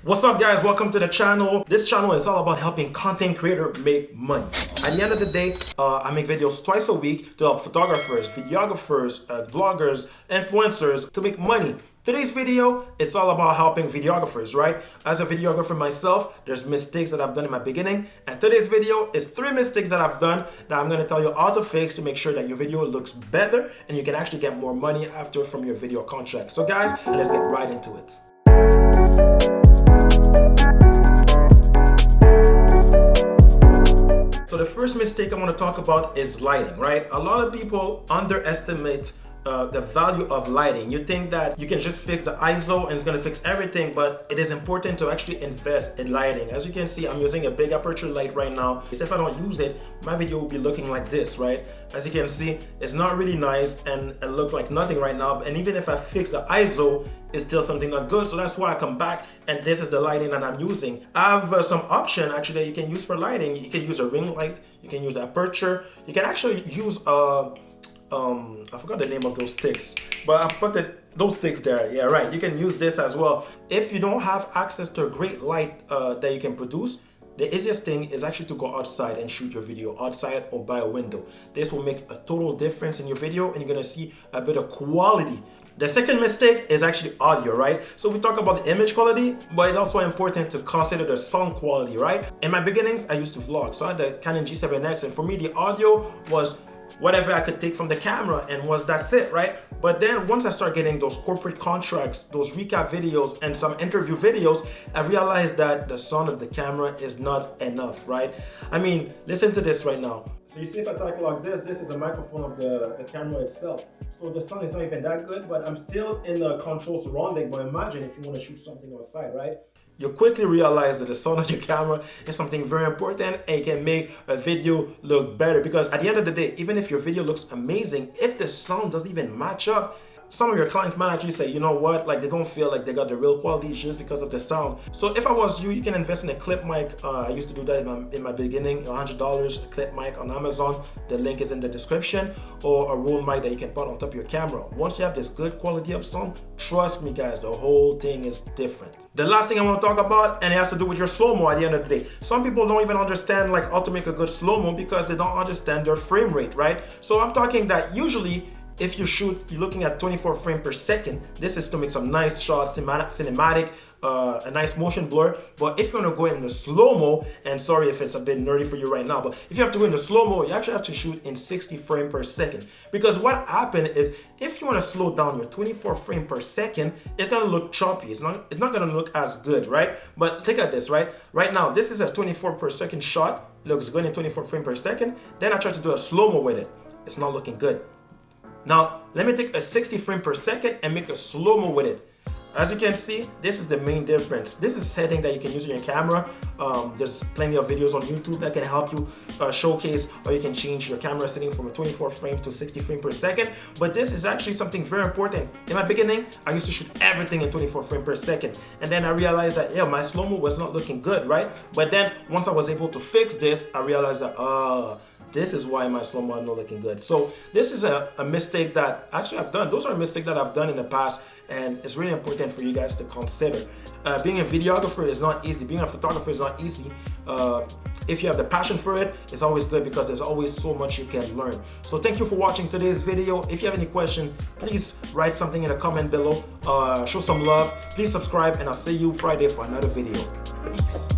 What's up guys, welcome to the channel. This channel is all about helping content creators make money. At the end of the day, I make videos twice a week to help photographers, videographers, bloggers, influencers to make money. Today's video is all about helping videographers, right? As a videographer myself, there's mistakes that I've done in my beginning, and today's video is 3 mistakes that I've done that I'm gonna tell you how to fix to make sure that your video looks better and you can actually get more money after from your video contract. So guys, let's get right into it. So the first mistake I want to talk about is lighting, right? A lot of people underestimate the value of lighting. You think that you can just fix the ISO and it's going to fix everything, but it is important to actually invest in lighting. As you can see, I'm using a big aperture light right now. If I don't use it, my video will be looking like this, right? As you can see, it's not really nice and it looks like nothing right now. And even if I fix the ISO, it's still something not good. So that's why I come back and this is the lighting that I'm using. I have some option actually that you can use for lighting. You can use a ring light, you can use aperture, you can actually use I forgot the name of those sticks, but I put those sticks there. Yeah, right. You can use this as well. If you don't have access to a great light that you can produce, the easiest thing is actually to go outside and shoot your video outside or by a window. This will make a total difference in your video and you're gonna see a bit of quality. The second mistake is actually audio, right? So we talk about the image quality, but it's also important to consider the sound quality, right? In my beginnings, I used to vlog. So I had the Canon G7X, and for me, the audio was whatever I could take from the camera and that's it, right? But then once I start getting those corporate contracts, those recap videos and some interview videos, I realized that the sound of the camera is not enough, right? I mean, listen to this right now. So you see if I talk like this is the microphone of the camera itself. So the sound is not even that good, but I'm still in the control surrounding. But imagine if you want to shoot something outside, right? You quickly realize that the sound of your camera is something very important and it can make a video look better, because at the end of the day, even if your video looks amazing, if the sound doesn't even match up, some of your clients might actually say, you know what, like they don't feel like they got the real quality just because of the sound. So if I was you, you can invest in a clip mic. I used to do that in my beginning, $100 a clip mic on Amazon. The link is in the description, or a Rode mic that you can put on top of your camera. Once you have this good quality of sound, trust me guys, the whole thing is different. The last thing I want to talk about, and it has to do with your slow-mo at the end of the day. Some people don't even understand like how to make a good slow-mo because they don't understand their frame rate, right? So I'm talking that usually if you shoot, you're looking at 24 frames per second. This is to make some nice shots, cinematic, a nice motion blur. But if you want to go in the slow-mo, and sorry if it's a bit nerdy for you right now, but if you have to go in the slow-mo, you actually have to shoot in 60 frames per second. Because what happens if you want to slow down your 24 frames per second, it's going to look choppy. It's not going to look as good, right? But look at this, right? Right now, this is a 24 per second shot. Looks good in 24 frames per second. Then I try to do a slow-mo with it. It's not looking good. Now, let me take a 60 frame per second and make a slow-mo with it. As you can see, this is the main difference. This is a setting that you can use in your camera. There's plenty of videos on YouTube that can help you showcase, or you can change your camera setting from a 24 frames to 60 frames per second. But this is actually something very important. In my beginning, I used to shoot everything in 24 frames per second. And then I realized that, yeah, my slow-mo was not looking good, right? But then once I was able to fix this, I realized that, this is why my slow-mo is not looking good. So this is a mistake that actually I've done. Those are mistakes that I've done in the past, and it's really important for you guys to consider. Being a videographer is not easy. Being a photographer is not easy. If you have the passion for it, it's always good because there's always so much you can learn. So thank you for watching today's video. If you have any question, please write something in the comment below. Show some love. Please subscribe, and I'll see you Friday for another video. Peace.